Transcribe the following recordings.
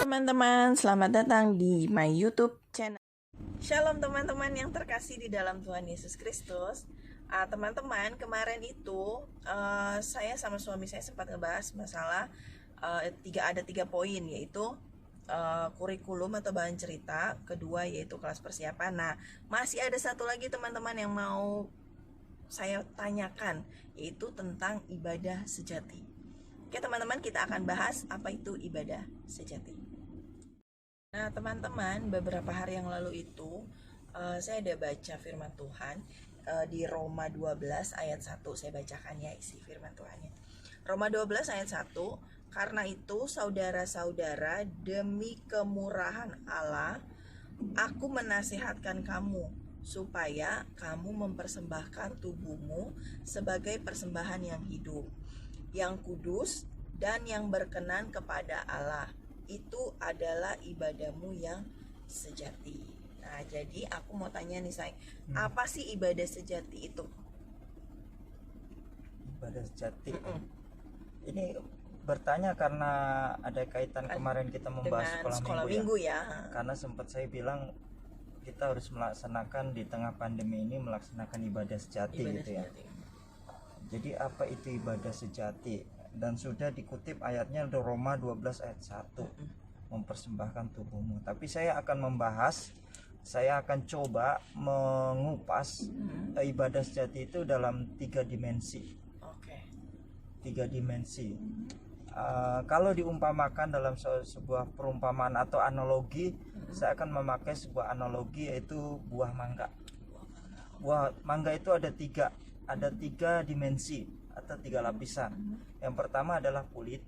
teman-teman, selamat datang di my YouTube channel. Shalom teman-teman yang terkasih di dalam Tuhan Yesus Kristus. Teman-teman, kemarin itu saya sama suami saya sempat ngebahas masalah ada tiga poin, yaitu kurikulum atau bahan cerita, kedua yaitu kelas persiapan. Nah, masih ada satu lagi teman-teman yang mau saya tanyakan, yaitu tentang ibadah sejati. Oke teman-teman, kita akan bahas apa itu ibadah sejati. Nah teman-teman, beberapa hari yang lalu itu saya ada baca firman Tuhan di Roma 12 ayat 1. Saya bacakan ya isi firman Tuhannya. Roma 12 ayat 1. Karena itu saudara-saudara, demi kemurahan Allah, aku menasihatkan kamu supaya kamu mempersembahkan tubuhmu sebagai persembahan yang hidup, yang kudus dan yang berkenan kepada Allah. Itu adalah ibadahmu yang sejati. Nah, jadi aku mau tanya nih, Say, apa sih ibadah sejati itu? Ibadah sejati. Ini bertanya karena ada kaitan kemarin kita membahas sekolah minggu ya. Karena sempat saya bilang kita harus melaksanakan di tengah pandemi ini melaksanakan ibadah sejati gitu ya. Jadi apa itu ibadah sejati? Dan sudah dikutip ayatnya di Roma 12 ayat 1. Mempersembahkan tubuhmu. Tapi saya akan coba mengupas ibadah sejati itu dalam 3 dimensi. Tiga dimensi. Kalau diumpamakan dalam sebuah perumpamaan atau analogi, saya akan memakai sebuah analogi, yaitu buah mangga. Buah mangga itu ada tiga dimensi atau 3 lapisan. Yang pertama adalah kulit,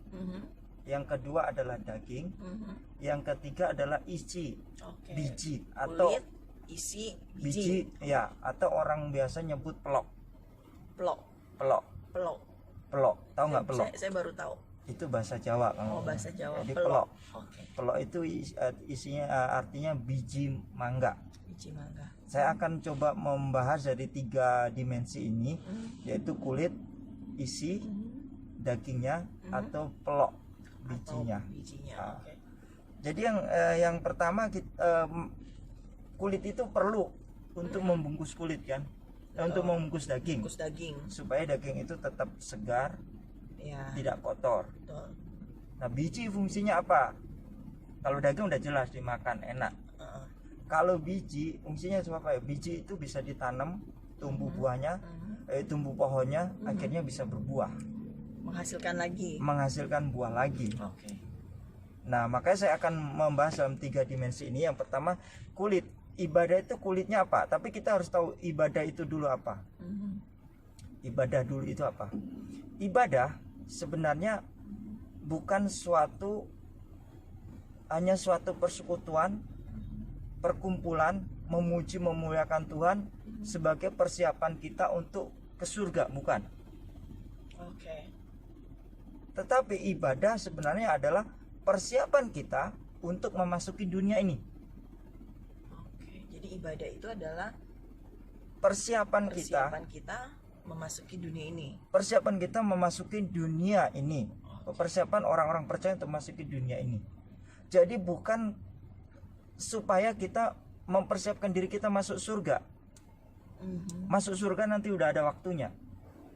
yang kedua adalah daging, yang ketiga adalah isi, biji atau kulit, isi, biji ya, atau orang biasa nyebut pelok. Tahu nggak pelok? Saya baru tahu. Itu bahasa Jawa. Bahasa Jawa. Jadi pelok. Pelok itu isinya artinya biji mangga. Saya akan coba membahas dari 3 dimensi ini, yaitu kulit, isi, dagingnya, atau pelok, bijinya. Jadi yang pertama, kulit itu perlu untuk membungkus kulit kan, untuk membungkus daging, supaya daging itu tetap segar, tidak kotor. Nah, biji fungsinya apa? Kalau daging udah jelas dimakan enak. Kalau biji fungsinya apa ya? Biji itu bisa ditanam, tumbuh buahnya, tumbuh pohonnya, akhirnya bisa berbuah, menghasilkan buah lagi. Nah, makanya saya akan membahas dalam 3 dimensi ini. Yang pertama, kulit. Ibadah itu kulitnya apa? Tapi kita harus tahu ibadah itu dulu apa. Ibadah dulu itu apa? Ibadah sebenarnya bukan hanya suatu persekutuan, perkumpulan memuji memuliakan Tuhan sebagai persiapan kita untuk ke surga, bukan. Tetapi ibadah sebenarnya adalah persiapan kita untuk memasuki dunia ini. Jadi ibadah itu adalah persiapan kita memasuki dunia ini. Persiapan kita memasuki dunia ini. Persiapan orang-orang percaya untuk memasuki dunia ini. Jadi bukan supaya kita mempersiapkan diri kita masuk surga. Masuk surga nanti udah ada waktunya.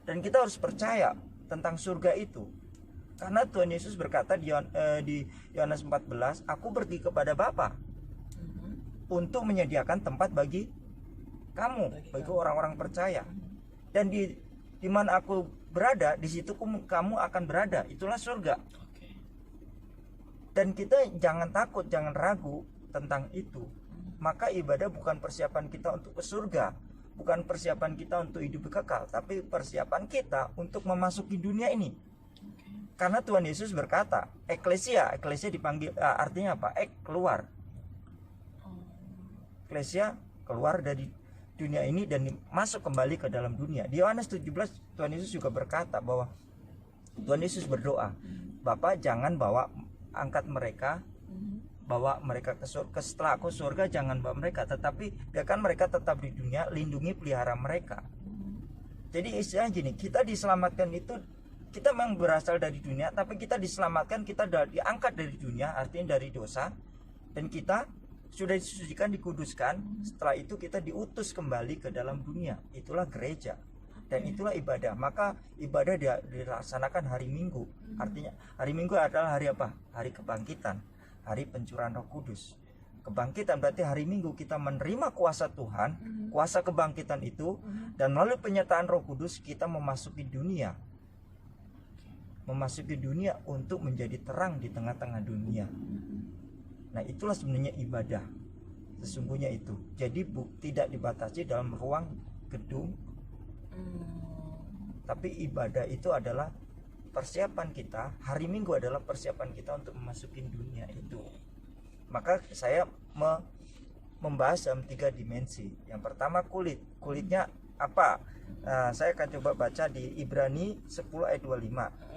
Dan kita harus percaya tentang surga itu. Karena Tuhan Yesus berkata di Yohanes 14, aku pergi kepada Bapa untuk menyediakan tempat bagi kamu, bagi orang-orang percaya. Dan di mana aku berada, di situ kamu akan berada. Itulah surga. Dan kita jangan takut, jangan ragu tentang itu. Maka ibadah bukan persiapan kita untuk ke surga, bukan persiapan kita untuk hidup kekal, tapi persiapan kita untuk memasuki dunia ini. Karena Tuhan Yesus berkata, eklesia dipanggil artinya apa? Keluar. Eklesia keluar dari dunia ini dan masuk kembali ke dalam dunia. Di Yohanes 17 Tuhan Yesus juga berkata bahwa Tuhan Yesus berdoa, Bapa jangan angkat mereka, bawa mereka ke surga. Setelah aku surga jangan bawa mereka, tetapi biarkan mereka tetap di dunia, lindungi pelihara mereka. Jadi istilahnya gini, kita diselamatkan itu kita memang berasal dari dunia, tapi kita diselamatkan, kita diangkat dari dunia, artinya dari dosa, dan kita sudah disucikan, dikuduskan. Setelah itu kita diutus kembali ke dalam dunia. Itulah gereja dan itulah ibadah. Maka ibadah dilaksanakan hari Minggu. Artinya hari Minggu adalah hari apa? Hari kebangkitan, hari pencurahan Roh Kudus. Kebangkitan berarti hari Minggu kita menerima kuasa Tuhan, kuasa kebangkitan itu, dan melalui penyertaan Roh Kudus kita memasuki dunia untuk menjadi terang di tengah-tengah dunia. Nah, itulah sebenarnya ibadah sesungguhnya itu. Jadi tidak dibatasi dalam ruang gedung, tapi ibadah itu adalah persiapan kita. Hari Minggu adalah persiapan kita untuk memasuki dunia itu. Maka saya membahas dalam 3 dimensi. Yang pertama kulitnya apa? Saya akan coba baca di Ibrani 10 ayat 25.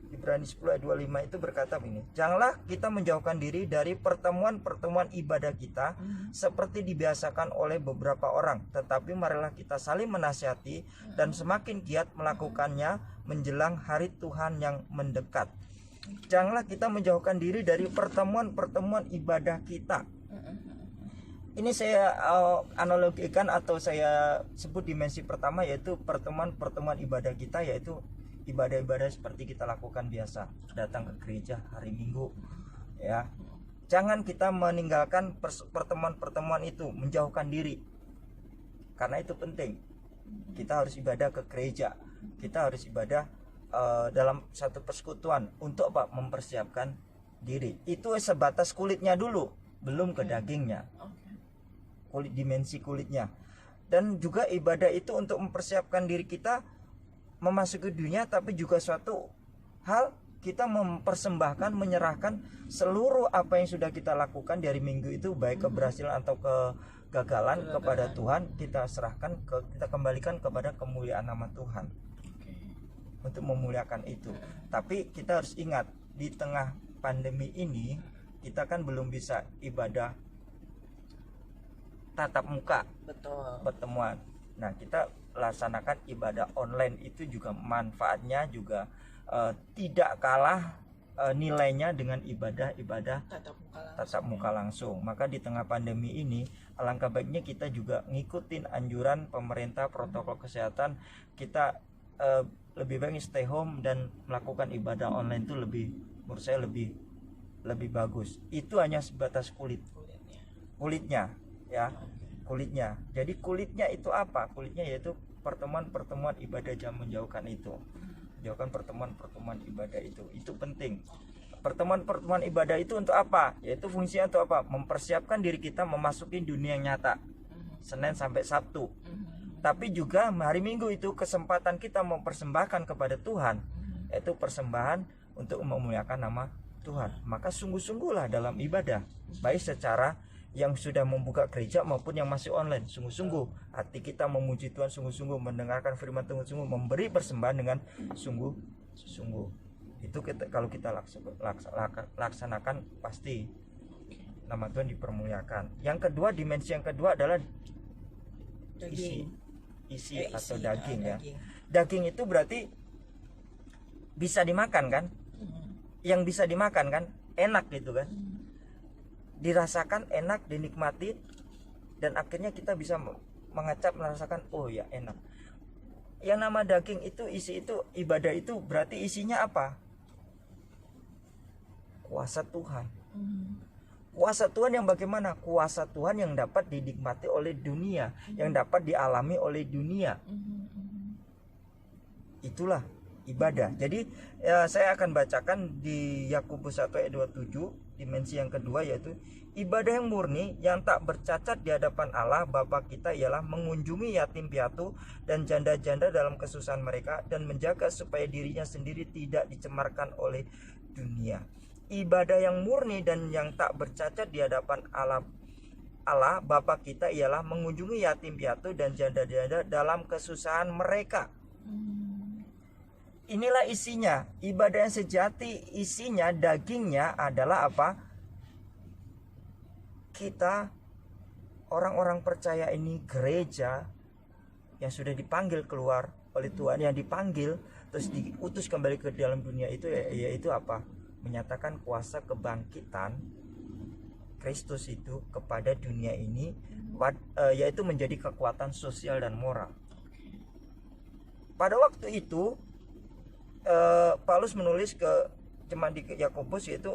Ibrani 10 ayat 25 itu berkata begini, janganlah kita menjauhkan diri dari pertemuan-pertemuan ibadah kita seperti dibiasakan oleh beberapa orang, tetapi marilah kita saling menasihati dan semakin giat melakukannya menjelang hari Tuhan yang mendekat. Janganlah kita menjauhkan diri dari pertemuan-pertemuan ibadah kita. Ini saya analogikan atau saya sebut dimensi pertama, yaitu pertemuan-pertemuan ibadah kita, yaitu ibadah-ibadah seperti kita lakukan biasa, datang ke gereja hari Minggu, ya. Jangan kita meninggalkan pertemuan-pertemuan itu, menjauhkan diri, karena itu penting. Kita harus ibadah ke gereja, kita harus ibadah dalam satu persekutuan untuk apa? Mempersiapkan diri. Itu sebatas kulitnya dulu, belum ke dagingnya, dimensi kulitnya. Dan juga ibadah itu untuk mempersiapkan diri kita memasuki dunia, tapi juga suatu hal kita mempersembahkan, menyerahkan seluruh apa yang sudah kita lakukan di hari Minggu itu, baik keberhasilan atau kegagalan, kepada Tuhan. Kita serahkan, kita kembalikan kepada kemuliaan nama Tuhan, untuk memuliakan itu. Tapi kita harus ingat, di tengah pandemi ini kita kan belum bisa ibadah tatap muka, pertemuan. Nah, kita laksanakan ibadah online itu juga manfaatnya juga tidak kalah nilainya dengan ibadah tatap muka langsung. Maka di tengah pandemi ini alangkah baiknya kita juga ngikutin anjuran pemerintah, protokol kesehatan. Kita lebih baik stay home dan melakukan ibadah online itu menurut saya lebih bagus. Itu hanya sebatas kulitnya, ya. Kulitnya. Jadi kulitnya itu apa? Kulitnya yaitu pertemuan-pertemuan ibadah, jangan menjauhkan itu. Menjauhkan pertemuan-pertemuan ibadah itu. Itu penting. Pertemuan-pertemuan ibadah itu untuk apa? Yaitu fungsinya untuk apa? Mempersiapkan diri kita memasuki dunia yang nyata. Senin sampai Sabtu. Tapi juga hari Minggu itu kesempatan kita mempersembahkan kepada Tuhan. Yaitu persembahan untuk memuliakan nama Tuhan. Maka sungguh-sungguhlah dalam ibadah, baik secara yang sudah membuka gereja maupun yang masih online. Sungguh-sungguh hati kita memuji Tuhan, sungguh-sungguh mendengarkan firman Tuhan, sungguh memberi persembahan dengan sungguh-sungguh. Itu kalau kita laksanakan, pasti nama Tuhan dipermuliakan. Yang kedua, dimensi yang kedua adalah isi atau daging, ya. Daging itu berarti bisa dimakan kan? Yang bisa dimakan kan, enak gitu kan, dirasakan enak, dinikmati, dan akhirnya kita bisa mengecap, merasakan, oh ya enak. Yang nama daging itu, isi itu, ibadah itu berarti isinya apa? Kuasa Tuhan. Kuasa Tuhan yang bagaimana? Kuasa Tuhan yang dapat dinikmati oleh dunia, yang dapat dialami oleh dunia. Itulah ibadah. Jadi saya akan bacakan di Yakobus 1 ayat 27. Dimensi yang kedua yaitu ibadah yang murni yang tak bercacat di hadapan Allah Bapa kita ialah mengunjungi yatim piatu dan janda-janda dalam kesusahan mereka dan menjaga supaya dirinya sendiri tidak dicemarkan oleh dunia. Ibadah yang murni dan yang tak bercacat di hadapan Allah Bapa kita ialah mengunjungi yatim piatu dan janda-janda dalam kesusahan mereka. Inilah isinya. Ibadah yang sejati, isinya, dagingnya adalah apa? Kita orang-orang percaya ini, gereja yang sudah dipanggil keluar oleh Tuhan, yang dipanggil terus diutus kembali ke dalam dunia itu, yaitu apa? Menyatakan kuasa kebangkitan Kristus itu kepada dunia ini, yaitu menjadi kekuatan sosial dan moral. Pada waktu itu Paulus menulis ke jemaat di Yakobus, yaitu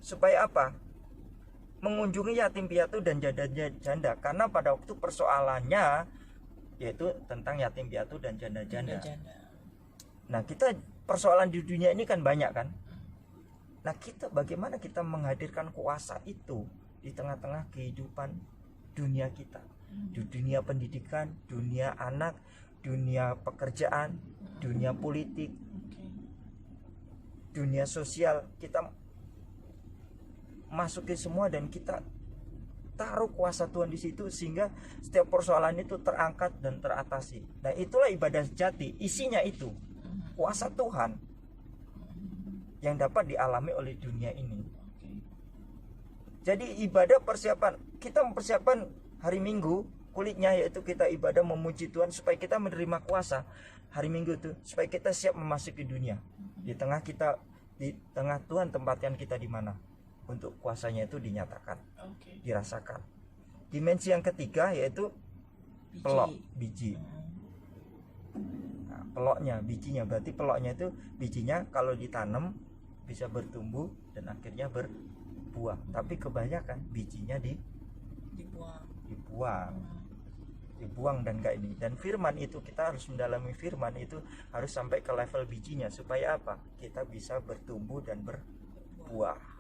supaya apa? Mengunjungi yatim piatu dan janda, karena pada waktu persoalannya yaitu tentang yatim piatu dan janda-janda. Nah, kita persoalan di dunia ini kan banyak kan. Nah, kita bagaimana kita menghadirkan kuasa itu di tengah-tengah kehidupan dunia kita, di dunia pendidikan, dunia anak, dunia pekerjaan, dunia politik, dunia sosial. Kita masukin semua dan kita taruh kuasa Tuhan di situ, sehingga setiap persoalan itu terangkat dan teratasi. Nah, itulah ibadah sejati. Isinya itu kuasa Tuhan yang dapat dialami oleh dunia ini. Jadi ibadah persiapan, kita mempersiapkan hari Minggu kulitnya, yaitu kita ibadah memuji Tuhan supaya kita menerima kuasa hari Minggu itu, supaya kita siap memasuki dunia. Di tengah Tuhan tempatkan kita di mana untuk kuasanya itu dinyatakan, dirasakan. Dimensi yang ketiga yaitu pelok, biji. Nah, peloknya, bijinya, berarti peloknya itu bijinya kalau ditanam bisa bertumbuh dan akhirnya berbuah. Tapi kebanyakan bijinya dibuang dan enggak ini. Dan firman itu, kita harus mendalami firman itu, harus sampai ke level bijinya supaya apa? Kita bisa bertumbuh dan berbuah.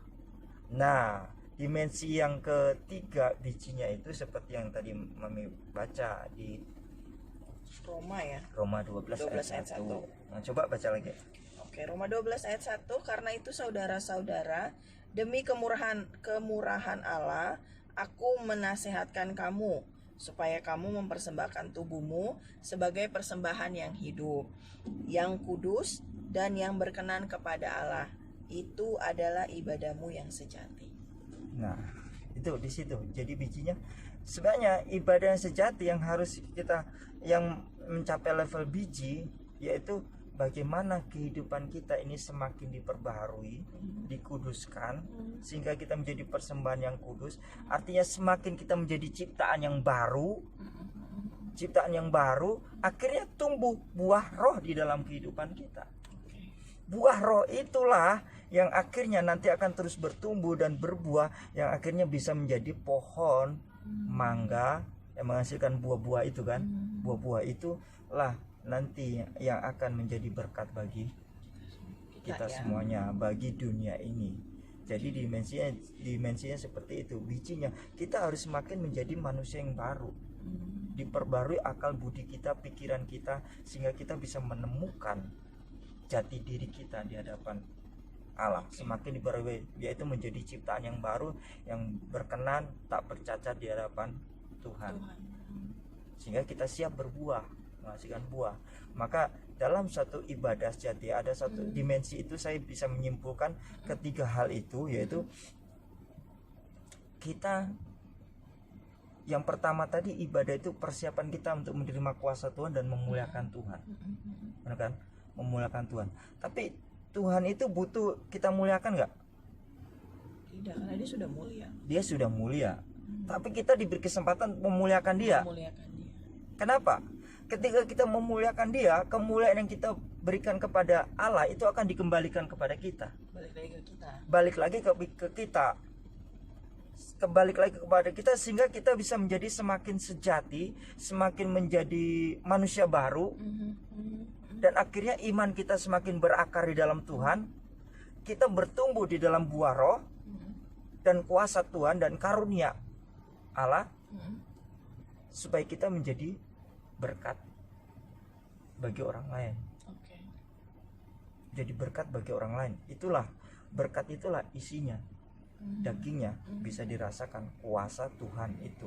Nah, dimensi yang ketiga bijinya itu seperti yang tadi Mami baca di Roma 12 ayat 1. Nah, coba baca lagi. Oke, Roma 12 ayat 1. Karena itu saudara-saudara, demi kemurahan Allah, aku menasehatkan kamu supaya kamu mempersembahkan tubuhmu sebagai persembahan yang hidup, yang kudus dan yang berkenan kepada Allah. Itu adalah ibadahmu yang sejati. Nah, itu di situ. Jadi bijinya sebenarnya ibadah yang sejati yang harus kita, yang mencapai level biji, yaitu bagaimana kehidupan kita ini semakin diperbaharui, dikuduskan, sehingga kita menjadi persembahan yang kudus. Artinya semakin kita menjadi ciptaan yang baru, akhirnya tumbuh buah roh di dalam kehidupan kita. Buah roh itulah yang akhirnya nanti akan terus bertumbuh dan berbuah, yang akhirnya bisa menjadi pohon mangga yang menghasilkan buah-buah itu kan. Buah-buah itulah nanti yang akan menjadi berkat bagi kita semuanya, bagi dunia ini. Jadi dimensinya seperti itu. Bijinya kita harus semakin menjadi manusia yang baru, diperbarui akal budi kita, pikiran kita, sehingga kita bisa menemukan jati diri kita di hadapan Allah. Semakin diperbarui, yaitu menjadi ciptaan yang baru, yang berkenan, tak bercacat di hadapan Tuhan. Sehingga kita siap berbuah, menghasilkan buah. Maka dalam satu ibadah sejati ada satu dimensi itu, saya bisa menyimpulkan ketiga hal itu, yaitu kita, yang pertama tadi, ibadah itu persiapan kita untuk menerima kuasa Tuhan dan memuliakan Tuhan. Benar kan? Memuliakan Tuhan. Tapi Tuhan itu butuh kita muliakan nggak? Tidak, karena dia sudah mulia. Dia sudah mulia. Tapi kita diberi kesempatan memuliakan dia. Kenapa? Ketika kita memuliakan dia, kemuliaan yang kita berikan kepada Allah itu akan dikembalikan kepada kita. Balik lagi ke kita. Kembali lagi kepada kita, sehingga kita bisa menjadi semakin sejati, semakin menjadi manusia baru. Dan akhirnya iman kita semakin berakar di dalam Tuhan. Kita bertumbuh di dalam buah roh dan kuasa Tuhan dan karunia Allah, supaya kita menjadi berkat bagi orang lain. Jadi berkat bagi orang lain. Itulah berkat, itulah isinya, dagingnya bisa dirasakan kuasa Tuhan itu.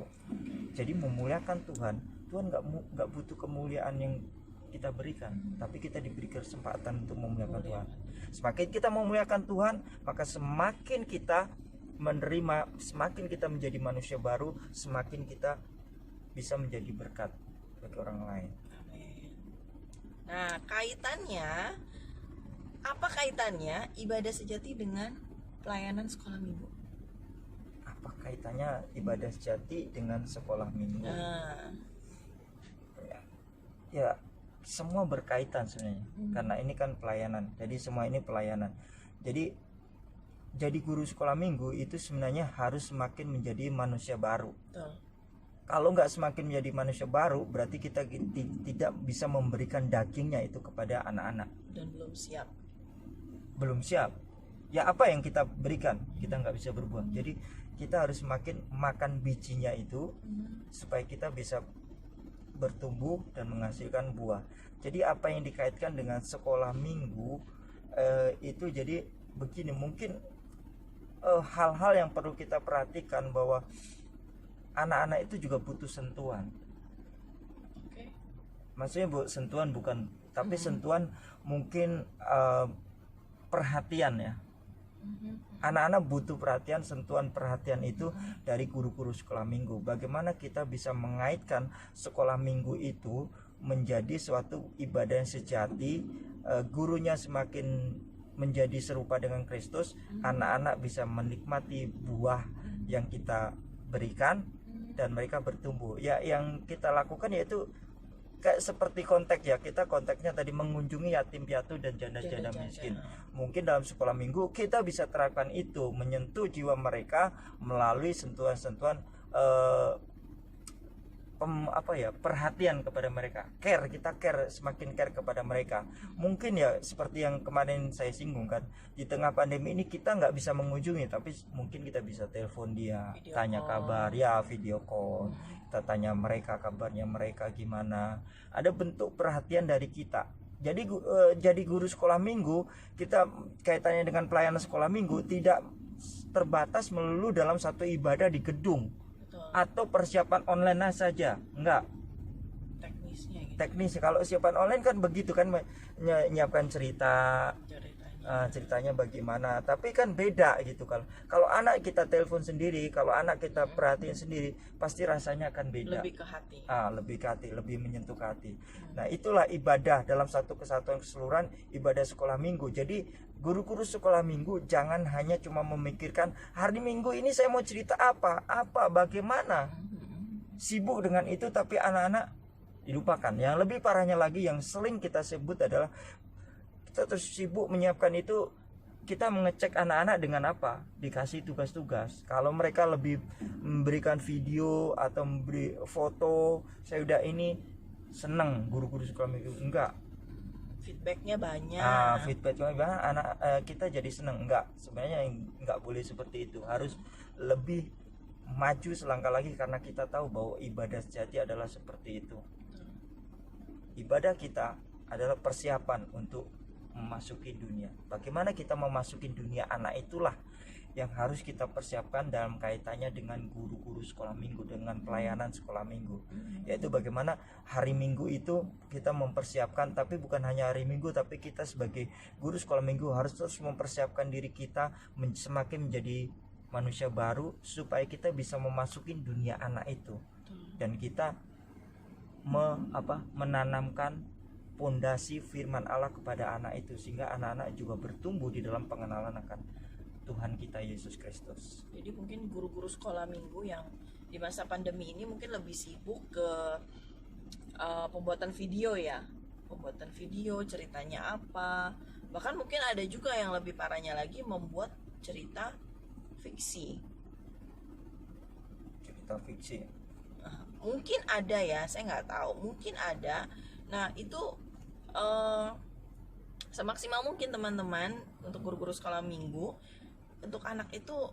Jadi memuliakan Tuhan. Tuhan nggak butuh kemuliaan yang kita berikan, tapi kita diberi kesempatan untuk memuliakan Tuhan. Semakin kita memuliakan Tuhan, maka semakin kita menerima, semakin kita menjadi manusia baru, semakin kita bisa menjadi berkat bagi orang lain. Nah, apa kaitannya ibadah sejati dengan pelayanan sekolah minggu? Apa kaitannya ibadah sejati dengan sekolah minggu? Nah, Ya, semua berkaitan sebenarnya. Karena ini kan pelayanan. Jadi semua ini pelayanan. Jadi guru sekolah minggu itu sebenarnya harus semakin menjadi manusia baru. betul. Kalau nggak semakin menjadi manusia baru, berarti kita tidak bisa memberikan dagingnya itu kepada anak-anak. Dan Belum siap. Ya apa yang kita berikan, kita nggak bisa berbuat. Jadi kita harus semakin makan bijinya itu supaya kita bisa bertumbuh dan menghasilkan buah. Jadi apa yang dikaitkan dengan sekolah minggu itu jadi begini, mungkin hal-hal yang perlu kita perhatikan bahwa anak-anak itu juga butuh sentuhan. Oke. Maksudnya sentuhan bukan, tapi sentuhan mungkin perhatian ya. Anak-anak butuh perhatian, sentuhan perhatian itu dari guru-guru sekolah minggu. Bagaimana kita bisa mengaitkan sekolah minggu itu menjadi suatu ibadah yang sejati, gurunya semakin menjadi serupa dengan Kristus, anak-anak bisa menikmati buah yang kita berikan dan mereka bertumbuh. Ya, yang kita lakukan yaitu kayak seperti kontak ya, kita kontaknya tadi mengunjungi yatim piatu dan janda-janda miskin. Mungkin dalam sekolah minggu kita bisa terapkan itu, menyentuh jiwa mereka melalui sentuhan-sentuhan perhatian kepada mereka, kita care, semakin care kepada mereka. Mungkin ya seperti yang kemarin saya singgung kan, di tengah pandemi ini kita nggak bisa mengunjungi, tapi mungkin kita bisa telepon dia, tanya kabar ya, video call, kita tanya mereka kabarnya mereka gimana. Ada bentuk perhatian dari kita. Jadi guru sekolah minggu, kita kaitannya dengan pelayanan sekolah minggu tidak terbatas melulu dalam satu ibadah di gedung atau persiapan online saja, enggak. Teknisnya gitu. Teknis kalau persiapan online kan begitu kan, menyiapkan ceritanya bagaimana, tapi kan beda gitu. Kalau anak kita telepon sendiri, kalau anak kita perhatiin sendiri, pasti rasanya akan beda, lebih ke hati, lebih menyentuh ke hati. Nah, itulah ibadah dalam satu kesatuan keseluruhan, ibadah sekolah minggu. Jadi guru-guru sekolah minggu jangan hanya cuma memikirkan hari minggu ini saya mau cerita bagaimana, sibuk dengan itu, tapi anak-anak dilupakan. Yang lebih parahnya lagi yang sering kita sebut adalah kita terus sibuk menyiapkan itu, kita mengecek anak-anak dengan apa? Dikasih tugas-tugas. Kalau mereka lebih memberikan video atau memberi foto, saya udah ini seneng guru-guru sekolah minggu. Enggak. Feedbacknya banyak. Anak kita jadi seneng. Enggak. Sebenarnya enggak boleh seperti itu. Harus lebih maju selangkah lagi, karena kita tahu bahwa ibadah sejati adalah seperti itu. Ibadah kita adalah persiapan untuk memasuki dunia. Bagaimana kita memasuki dunia anak, itulah yang harus kita persiapkan dalam kaitannya dengan guru-guru sekolah minggu, dengan pelayanan sekolah minggu. Yaitu bagaimana hari minggu itu kita mempersiapkan, tapi bukan hanya hari minggu, tapi kita sebagai guru sekolah minggu harus terus mempersiapkan diri kita semakin menjadi manusia baru, supaya kita bisa memasuki dunia anak itu. Dan kita menanamkan pondasi firman Allah kepada anak itu, sehingga anak-anak juga bertumbuh di dalam pengenalan akan Tuhan kita Yesus Kristus. Jadi mungkin guru-guru sekolah minggu yang di masa pandemi ini mungkin lebih sibuk ke pembuatan video ya, pembuatan video, ceritanya apa. Bahkan mungkin ada juga yang lebih parahnya lagi, membuat cerita fiksi. Mungkin ada ya, saya nggak tahu, mungkin ada. Nah itu semaksimal mungkin teman-teman untuk guru-guru sekolah minggu, untuk anak itu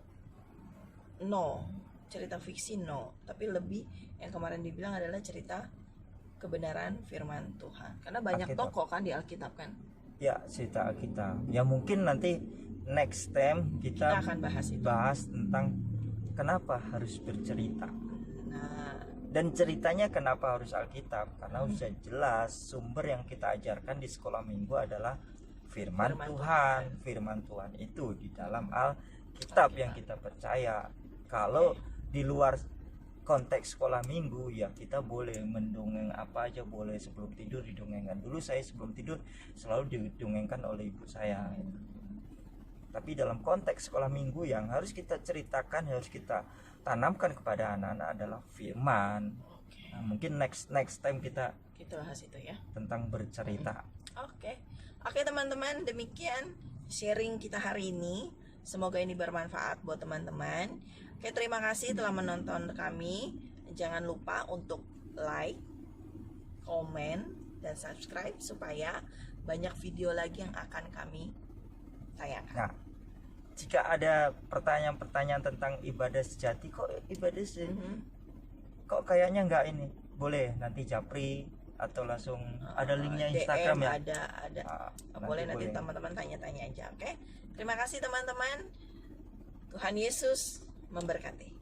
no, cerita fiksi no, tapi lebih yang kemarin dibilang adalah cerita kebenaran firman Tuhan, karena banyak Alkitab. tokoh kan di Alkitab kan. Ya, cerita Alkitab. Ya mungkin nanti next time kita akan bahas tentang kenapa harus bercerita. Nah, dan ceritanya kenapa harus Alkitab, karena sudah jelas sumber yang kita ajarkan di sekolah minggu adalah firman Tuhan. Firman Tuhan itu di dalam Alkitab yang kita percaya. Kalau di luar konteks sekolah minggu ya kita boleh mendongeng apa aja, boleh sebelum tidur didongengkan. Dulu saya sebelum tidur selalu didongengkan oleh ibu saya gitu. Tapi dalam konteks sekolah minggu yang harus kita ceritakan, harus kita tanamkan kepada anak-anak adalah firman. Nah, mungkin next time kita bahas itu ya, tentang bercerita. Oke teman-teman, demikian sharing kita hari ini. Semoga ini bermanfaat buat teman-teman. Oke, terima kasih telah menonton kami. Jangan lupa untuk like, komen, dan subscribe supaya banyak video lagi yang akan kami tayangkan. Nah, jika ada pertanyaan-pertanyaan tentang ibadah sejati, kok ibadah sejati kok kayaknya enggak ini, boleh nanti japri atau langsung ada linknya Instagram DM, ya, ada boleh nanti teman-teman tanya-tanya aja. Oke, terima kasih teman-teman. Tuhan Yesus memberkati.